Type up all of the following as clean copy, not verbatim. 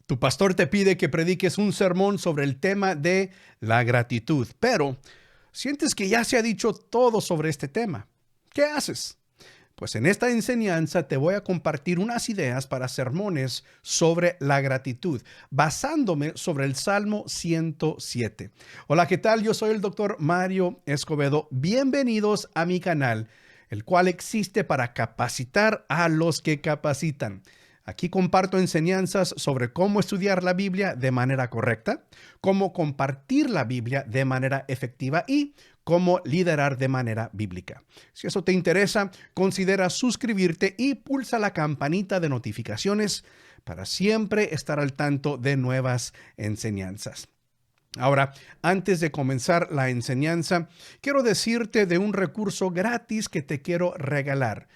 Tu pastor te pide que prediques un sermón sobre el tema de la gratitud, pero sientes que ya se ha dicho todo sobre este tema. ¿Qué haces? Pues en esta enseñanza te voy a compartir unas ideas para sermones sobre la gratitud, basándome sobre el Salmo 107. Hola, ¿qué tal? Yo soy el doctor Mario Escobedo. Bienvenidos a mi canal, el cual existe para capacitar a los que capacitan. Aquí comparto enseñanzas sobre cómo estudiar la Biblia de manera correcta, cómo compartir la Biblia de manera efectiva y cómo liderar de manera bíblica. Si eso te interesa, considera suscribirte y pulsa la campanita de notificaciones para siempre estar al tanto de nuevas enseñanzas. Ahora, antes de comenzar la enseñanza, quiero decirte de un recurso gratis que te quiero regalar.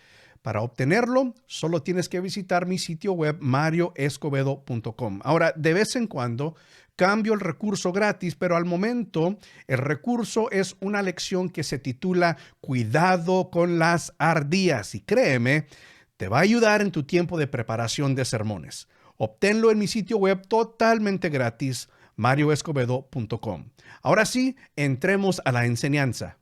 Para obtenerlo, solo tienes que visitar mi sitio web marioescobedo.com. Ahora, de vez en cuando cambio el recurso gratis, pero al momento el recurso es una lección que se titula Cuidado con las ardillas. Y créeme, te va a ayudar en tu tiempo de preparación de sermones. Obténlo en mi sitio web totalmente gratis, marioescobedo.com. Ahora sí, entremos a la enseñanza.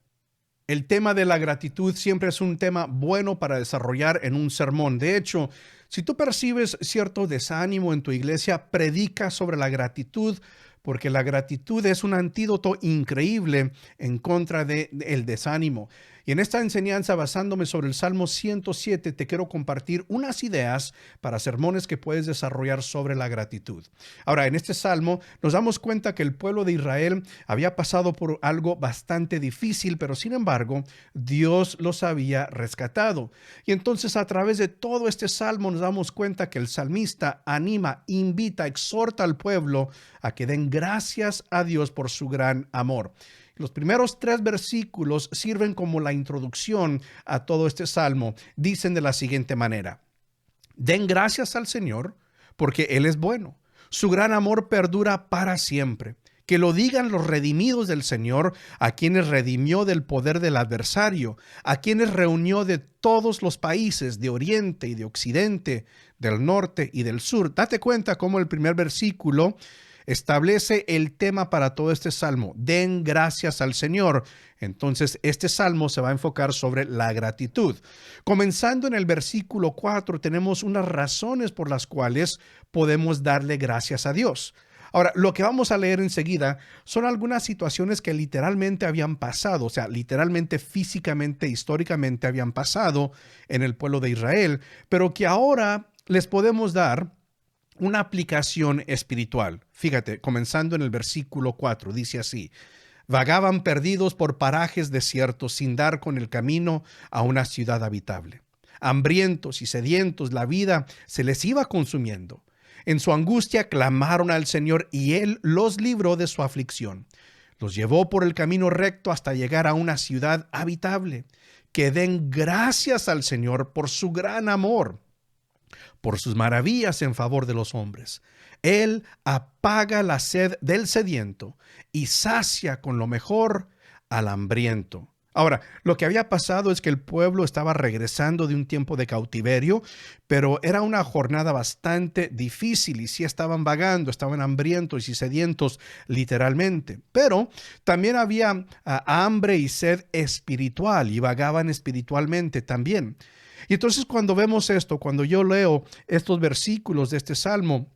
El tema de la gratitud siempre es un tema bueno para desarrollar en un sermón. De hecho, si tú percibes cierto desánimo en tu iglesia, predica sobre la gratitud, porque la gratitud es un antídoto increíble en contra del desánimo. Y en esta enseñanza, basándome sobre el Salmo 107, te quiero compartir unas ideas para sermones que puedes desarrollar sobre la gratitud. Ahora, en este Salmo nos damos cuenta que el pueblo de Israel había pasado por algo bastante difícil, pero sin embargo, Dios los había rescatado. Y entonces, a través de todo este Salmo nos damos cuenta que el salmista anima, invita, exhorta al pueblo a que den gracias a Dios por su gran amor. Los primeros 3 versículos sirven como la introducción a todo este salmo. Dicen de la siguiente manera: den gracias al Señor porque Él es bueno. Su gran amor perdura para siempre. Que lo digan los redimidos del Señor, a quienes redimió del poder del adversario, a quienes reunió de todos los países, de oriente y de occidente, del norte y del sur. Date cuenta cómo el primer versículo establece el tema para todo este salmo. Den gracias al Señor. Entonces, este salmo se va a enfocar sobre la gratitud. Comenzando en el versículo 4, tenemos unas razones por las cuales podemos darle gracias a Dios. Ahora, lo que vamos a leer enseguida son algunas situaciones que literalmente habían pasado, o sea, literalmente, físicamente, históricamente habían pasado en el pueblo de Israel, pero que ahora les podemos dar una aplicación espiritual. Fíjate, comenzando en el versículo 4, dice así: vagaban perdidos por parajes desiertos sin dar con el camino a una ciudad habitable. Hambrientos y sedientos, la vida se les iba consumiendo. En su angustia clamaron al Señor y Él los libró de su aflicción. Los llevó por el camino recto hasta llegar a una ciudad habitable. Que den gracias al Señor por su gran amor, por sus maravillas en favor de los hombres. Él apaga la sed del sediento y sacia con lo mejor al hambriento. Ahora, lo que había pasado es que el pueblo estaba regresando de un tiempo de cautiverio, pero era una jornada bastante difícil y sí estaban vagando, estaban hambrientos y sedientos literalmente. Pero también había hambre y sed espiritual y vagaban espiritualmente también. Y entonces cuando vemos esto, cuando yo leo estos versículos de este salmo,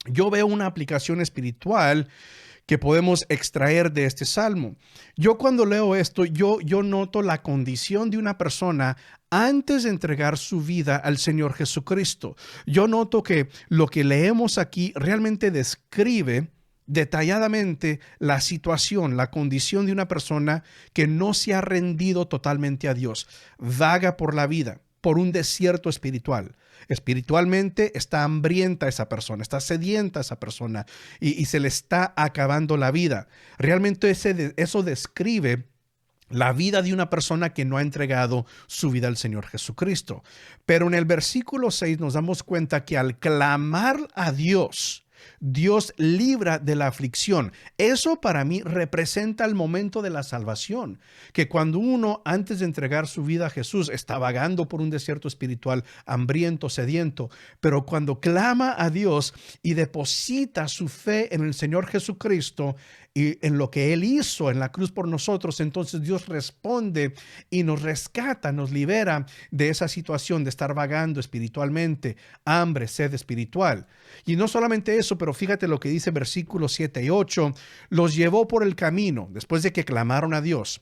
yo veo una aplicación espiritual que podemos extraer de este salmo. Yo cuando leo esto, yo noto la condición de una persona antes de entregar su vida al Señor Jesucristo. Yo noto que lo que leemos aquí realmente describe detalladamente la situación, la condición de una persona que no se ha rendido totalmente a Dios, vaga por la vida, por un desierto espiritual. Espiritualmente está hambrienta esa persona, está sedienta esa persona y se le está acabando la vida. Realmente eso describe la vida de una persona que no ha entregado su vida al Señor Jesucristo. Pero en el versículo 6 nos damos cuenta que al clamar a Dios, Dios libra de la aflicción. Eso para mí representa el momento de la salvación, que cuando uno antes de entregar su vida a Jesús está vagando por un desierto espiritual, hambriento, sediento, pero cuando clama a Dios y deposita su fe en el Señor Jesucristo y en lo que Él hizo en la cruz por nosotros, entonces Dios responde y nos rescata, nos libera de esa situación de estar vagando espiritualmente, hambre, sed espiritual. Y no solamente eso, pero fíjate lo que dice versículos 7 y 8, los llevó por el camino, después de que clamaron a Dios,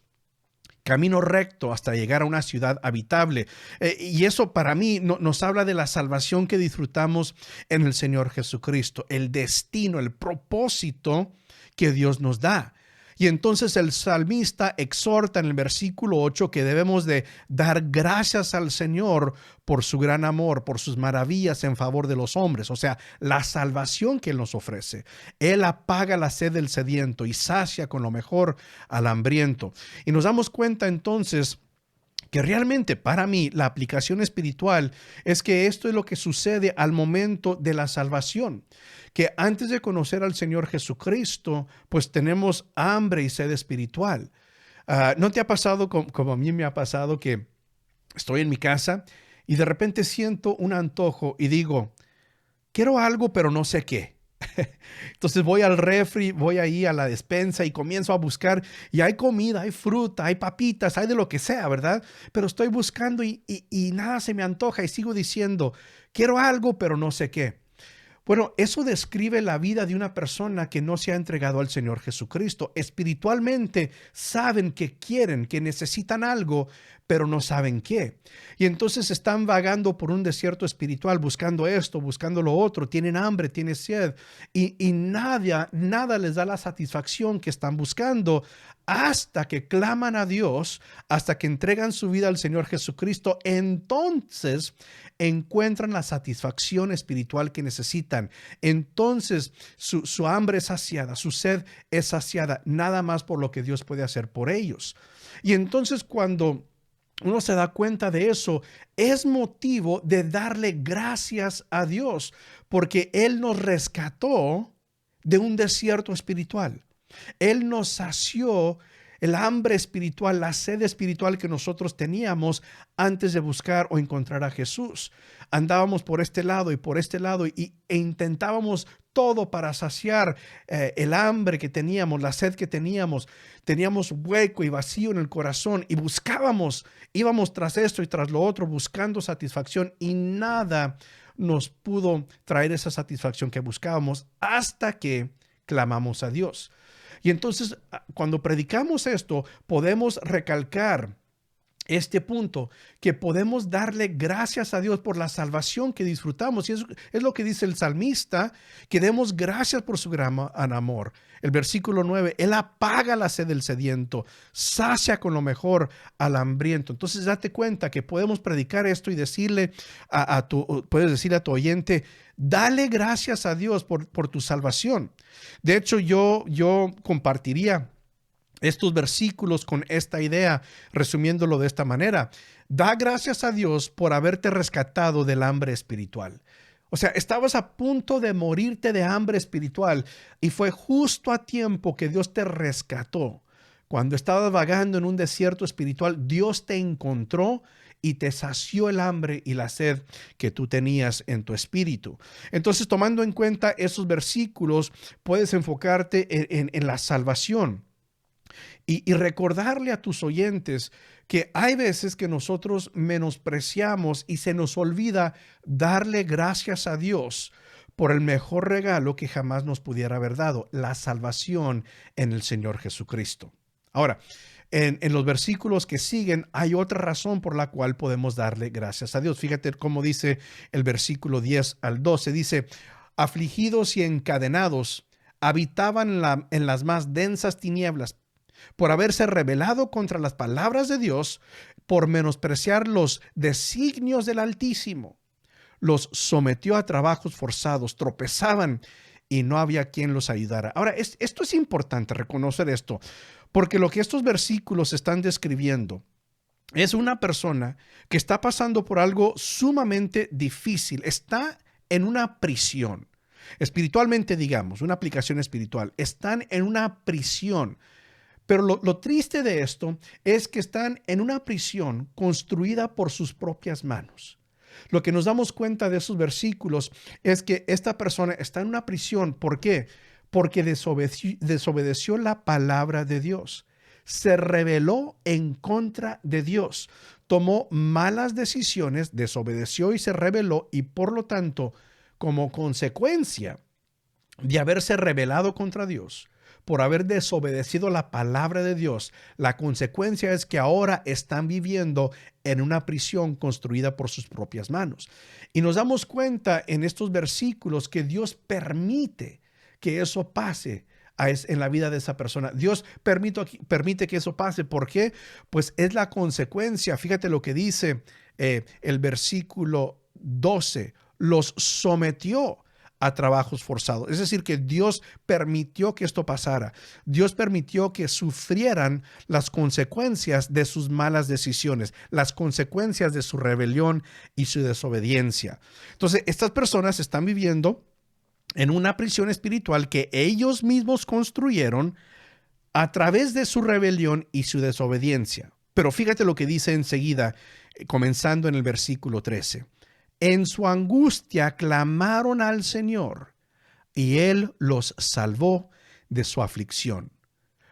camino recto hasta llegar a una ciudad habitable. Y eso para mí nos habla de la salvación que disfrutamos en el Señor Jesucristo, el destino, el propósito que Dios nos da. Y entonces el salmista exhorta en el versículo 8 que debemos de dar gracias al Señor por su gran amor, por sus maravillas en favor de los hombres, o sea, la salvación que Él nos ofrece. Él apaga la sed del sediento y sacia con lo mejor al hambriento. Y nos damos cuenta entonces que realmente para mí la aplicación espiritual es que esto es lo que sucede al momento de la salvación, que antes de conocer al Señor Jesucristo, pues tenemos hambre y sed espiritual. ¿No te ha pasado como a mí me ha pasado que estoy en mi casa y de repente siento un antojo y digo, quiero algo pero no sé qué? Entonces voy al refri, voy ahí a la despensa y comienzo a buscar y hay comida, hay fruta, hay papitas, hay de lo que sea, ¿verdad? Pero estoy buscando y nada se me antoja y sigo diciendo, quiero algo pero no sé qué. Bueno, eso describe la vida de una persona que no se ha entregado al Señor Jesucristo. Espiritualmente saben que quieren, que necesitan algo, pero no saben qué. Y entonces están vagando por un desierto espiritual, buscando esto, buscando lo otro, tienen hambre, tienen sed, y nada les da la satisfacción que están buscando hasta que claman a Dios, hasta que entregan su vida al Señor Jesucristo. Entonces encuentran la satisfacción espiritual que necesitan. Entonces su hambre es saciada, su sed es saciada, nada más por lo que Dios puede hacer por ellos. Y entonces cuando uno se da cuenta de eso, es motivo de darle gracias a Dios, porque Él nos rescató de un desierto espiritual. Él nos sació el hambre espiritual, la sed espiritual que nosotros teníamos antes de buscar o encontrar a Jesús. Andábamos por este lado y por este lado e intentábamos todo para saciar el hambre que teníamos, la sed que teníamos. Teníamos hueco y vacío en el corazón y buscábamos, íbamos tras esto y tras lo otro buscando satisfacción y nada nos pudo traer esa satisfacción que buscábamos hasta que clamamos a Dios. Y entonces, cuando predicamos esto, podemos recalcar este punto, que podemos darle gracias a Dios por la salvación que disfrutamos. Y es lo que dice el salmista, que demos gracias por su gran amor. El versículo 9, Él apaga la sed del sediento, sacia con lo mejor al hambriento. Entonces date cuenta que podemos predicar esto y decirle puedes decirle a tu oyente, dale gracias a Dios por tu salvación. De hecho, yo compartiría estos versículos con esta idea, resumiéndolo de esta manera. Da gracias a Dios por haberte rescatado del hambre espiritual. O sea, estabas a punto de morirte de hambre espiritual y fue justo a tiempo que Dios te rescató. Cuando estabas vagando en un desierto espiritual, Dios te encontró y te sació el hambre y la sed que tú tenías en tu espíritu. Entonces, tomando en cuenta esos versículos, puedes enfocarte en la salvación. Y recordarle a tus oyentes que hay veces que nosotros menospreciamos y se nos olvida darle gracias a Dios por el mejor regalo que jamás nos pudiera haber dado, la salvación en el Señor Jesucristo. Ahora, en los versículos que siguen hay otra razón por la cual podemos darle gracias a Dios. Fíjate cómo dice el versículo 10 al 12. Dice, afligidos y encadenados, habitaban en las más densas tinieblas, por haberse rebelado contra las palabras de Dios, por menospreciar los designios del Altísimo. Los sometió a trabajos forzados, tropezaban y no había quien los ayudara. Ahora, esto es importante reconocer esto, porque lo que estos versículos están describiendo es una persona que está pasando por algo sumamente difícil, está en una prisión. Espiritualmente, digamos, una aplicación espiritual, están en una prisión. Pero lo triste de esto es que están en una prisión construida por sus propias manos. Lo que nos damos cuenta de esos versículos es que esta persona está en una prisión. ¿Por qué? Porque desobedeció la palabra de Dios. Se rebeló en contra de Dios. Tomó malas decisiones, desobedeció y se rebeló, y por lo tanto, como consecuencia de haberse rebelado contra Dios, por haber desobedecido la palabra de Dios, la consecuencia es que ahora están viviendo en una prisión construida por sus propias manos. Y nos damos cuenta en estos versículos que Dios permite que eso pase en la vida de esa persona. Dios permite que eso pase. ¿Por qué? Pues es la consecuencia. Fíjate lo que dice el versículo 12. Los sometió a trabajos forzados. Es decir, que Dios permitió que esto pasara. Dios permitió que sufrieran las consecuencias de sus malas decisiones, las consecuencias de su rebelión y su desobediencia. Entonces, estas personas están viviendo en una prisión espiritual que ellos mismos construyeron a través de su rebelión y su desobediencia. Pero fíjate lo que dice enseguida, comenzando en el versículo 13. En su angustia clamaron al Señor, y Él los salvó de su aflicción.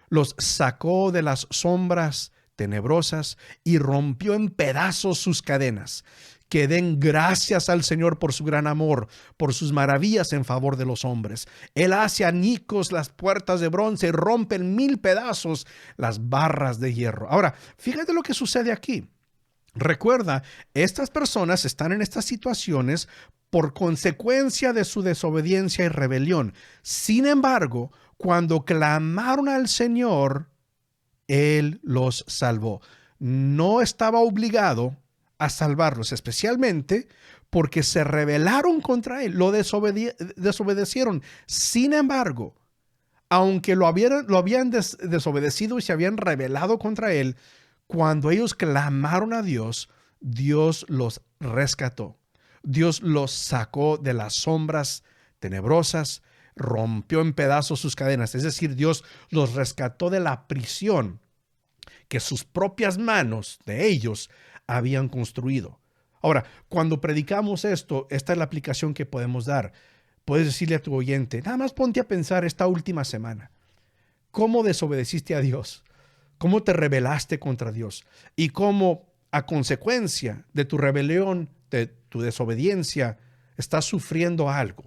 Los sacó de las sombras tenebrosas y rompió en pedazos sus cadenas. Que den gracias al Señor por su gran amor, por sus maravillas en favor de los hombres. Él hace añicos las puertas de bronce y rompe en 1000 pedazos las barras de hierro. Ahora, fíjate lo que sucede aquí. Recuerda, estas personas están en estas situaciones por consecuencia de su desobediencia y rebelión. Sin embargo, cuando clamaron al Señor, Él los salvó. No estaba obligado a salvarlos, especialmente porque se rebelaron contra Él, lo desobedecieron. Sin embargo, aunque lo habían desobedecido y se habían rebelado contra Él, cuando ellos clamaron a Dios, Dios los rescató. Dios los sacó de las sombras tenebrosas, rompió en pedazos sus cadenas. Es decir, Dios los rescató de la prisión que sus propias manos de ellos habían construido. Ahora, cuando predicamos esto, esta es la aplicación que podemos dar. Puedes decirle a tu oyente, nada más ponte a pensar esta última semana. ¿Cómo desobedeciste a Dios? ¿Cómo te rebelaste contra Dios? Y cómo, a consecuencia de tu rebelión, de tu desobediencia, estás sufriendo algo.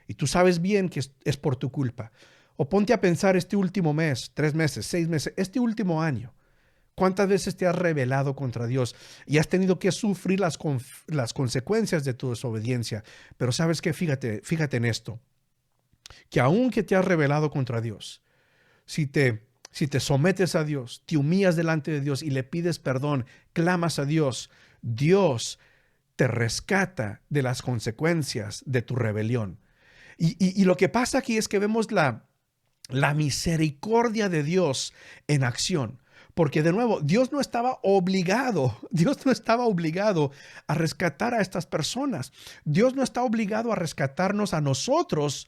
Y tú sabes bien que es por tu culpa. O ponte a pensar este último mes, 3 meses, 6 meses, este último año. ¿Cuántas veces te has rebelado contra Dios y has tenido que sufrir las consecuencias de tu desobediencia? Pero ¿sabes qué? Fíjate en esto. Que aunque te has rebelado contra Dios, si te sometes a Dios, te humillas delante de Dios y le pides perdón, clamas a Dios, Dios te rescata de las consecuencias de tu rebelión. Y lo que pasa aquí es que vemos la misericordia de Dios en acción. Porque de nuevo, Dios no estaba obligado a rescatar a estas personas. Dios no está obligado a rescatarnos a nosotros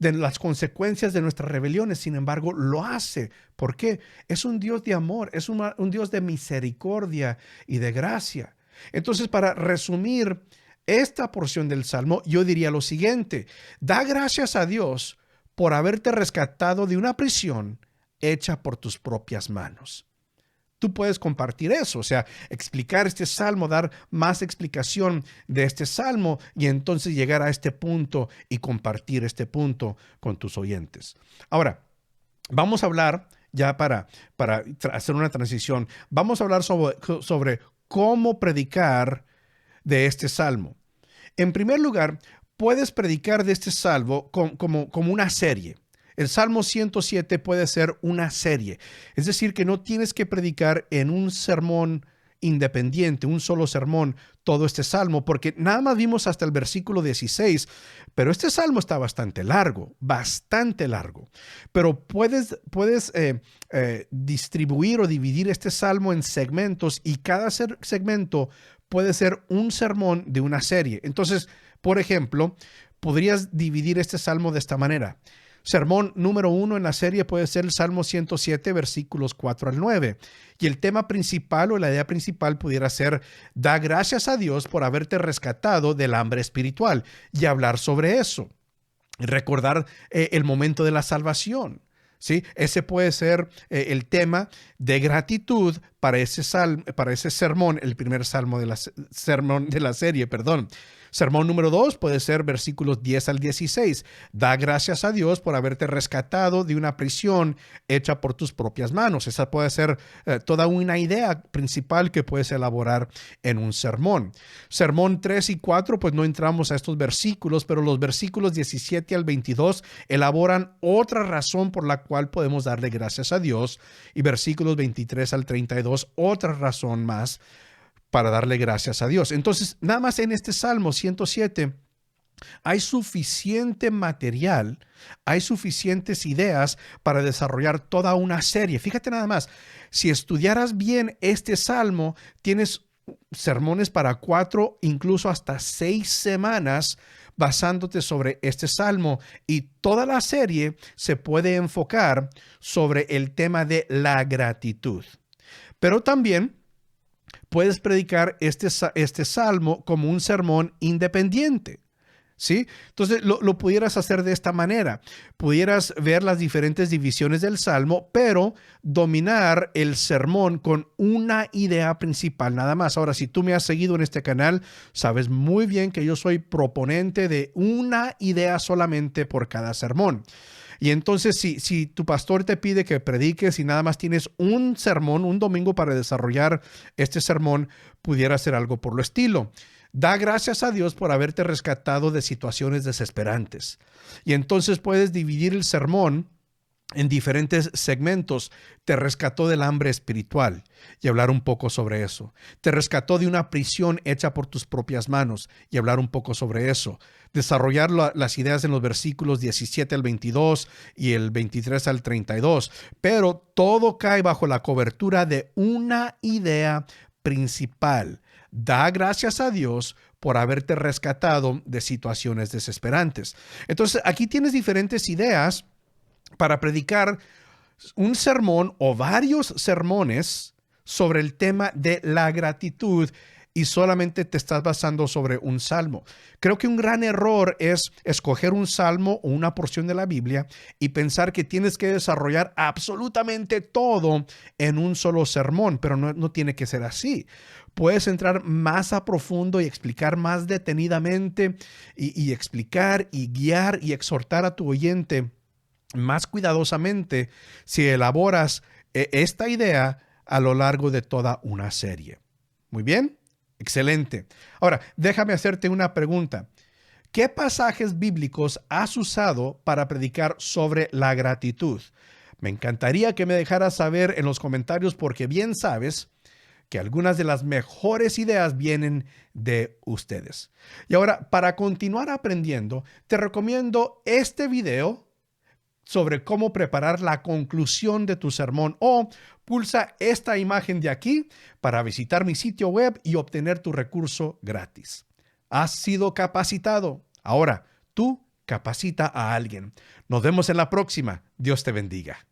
de las consecuencias de nuestras rebeliones. Sin embargo, lo hace. ¿Por qué? Es un Dios de amor, es un Dios de misericordia y de gracia. Entonces, para resumir esta porción del Salmo, yo diría lo siguiente: da gracias a Dios por haberte rescatado de una prisión hecha por tus propias manos. Tú puedes compartir eso, o sea, explicar este salmo, dar más explicación de este salmo y entonces llegar a este punto y compartir este punto con tus oyentes. Ahora, vamos a hablar ya para hacer una transición, vamos a hablar sobre cómo predicar de este salmo. En primer lugar, puedes predicar de este salmo como una serie. El Salmo 107 puede ser una serie. Es decir, que no tienes que predicar en un sermón independiente, un solo sermón, todo este salmo, porque nada más vimos hasta el versículo 16, pero este salmo está bastante largo. Pero puedes distribuir o dividir este salmo en segmentos y cada segmento puede ser un sermón de una serie. Entonces, por ejemplo, podrías dividir este salmo de esta manera. Sermón número 1 en la serie puede ser el Salmo 107, versículos 4 al 9. Y el tema principal o la idea principal pudiera ser: da gracias a Dios por haberte rescatado del hambre espiritual, y hablar sobre eso. Recordar el momento de la salvación. ¿Sí? Ese puede ser el tema de gratitud para ese sermón, el primer sermón de la serie, perdón. Sermón número 2 puede ser versículos 10 al 16. Da gracias a Dios por haberte rescatado de una prisión hecha por tus propias manos. Esa puede ser toda una idea principal que puedes elaborar en un sermón. Sermón 3 y 4, pues no entramos a estos versículos, pero los versículos 17 al 22 elaboran otra razón por la cual podemos darle gracias a Dios, y versículos 23 al 32, otra razón más para darle gracias a Dios. Entonces, nada más en este Salmo 107 hay suficiente material, hay suficientes ideas para desarrollar toda una serie. Fíjate nada más, si estudiaras bien este Salmo, tienes sermones para 4, incluso hasta 6 semanas basándote sobre este Salmo, y toda la serie se puede enfocar sobre el tema de la gratitud. Pero también puedes predicar este salmo como un sermón independiente, ¿sí? Entonces lo pudieras hacer de esta manera. Pudieras ver las diferentes divisiones del salmo, pero dominar el sermón con una idea principal nada más. Ahora, si tú me has seguido en este canal, sabes muy bien que yo soy proponente de una idea solamente por cada sermón. Y entonces, si tu pastor te pide que prediques y nada más tienes un sermón, un domingo para desarrollar este sermón, pudiera hacer algo por lo estilo. Da gracias a Dios por haberte rescatado de situaciones desesperantes. Y entonces puedes dividir el sermón en diferentes segmentos. Te rescató del hambre espiritual y hablar un poco sobre eso. Te rescató de una prisión hecha por tus propias manos y hablar un poco sobre eso. Desarrollar las ideas en los versículos 17 al 22 y el 23 al 32. Pero todo cae bajo la cobertura de una idea principal. Da gracias a Dios por haberte rescatado de situaciones desesperantes. Entonces, aquí tienes diferentes ideas para predicar un sermón o varios sermones sobre el tema de la gratitud, y solamente te estás basando sobre un salmo. Creo que un gran error es escoger un salmo o una porción de la Biblia y pensar que tienes que desarrollar absolutamente todo en un solo sermón, pero no tiene que ser así. Puedes entrar más a profundo y explicar más detenidamente y explicar y guiar y exhortar a tu oyente más cuidadosamente si elaboras esta idea a lo largo de toda una serie. Muy bien, excelente. Ahora, déjame hacerte una pregunta. ¿Qué pasajes bíblicos has usado para predicar sobre la gratitud? Me encantaría que me dejaras saber en los comentarios, porque bien sabes que algunas de las mejores ideas vienen de ustedes. Y ahora, para continuar aprendiendo, te recomiendo este video sobre cómo preparar la conclusión de tu sermón, o pulsa esta imagen de aquí para visitar mi sitio web y obtener tu recurso gratis. Has sido capacitado. Ahora, tú capacita a alguien. Nos vemos en la próxima. Dios te bendiga.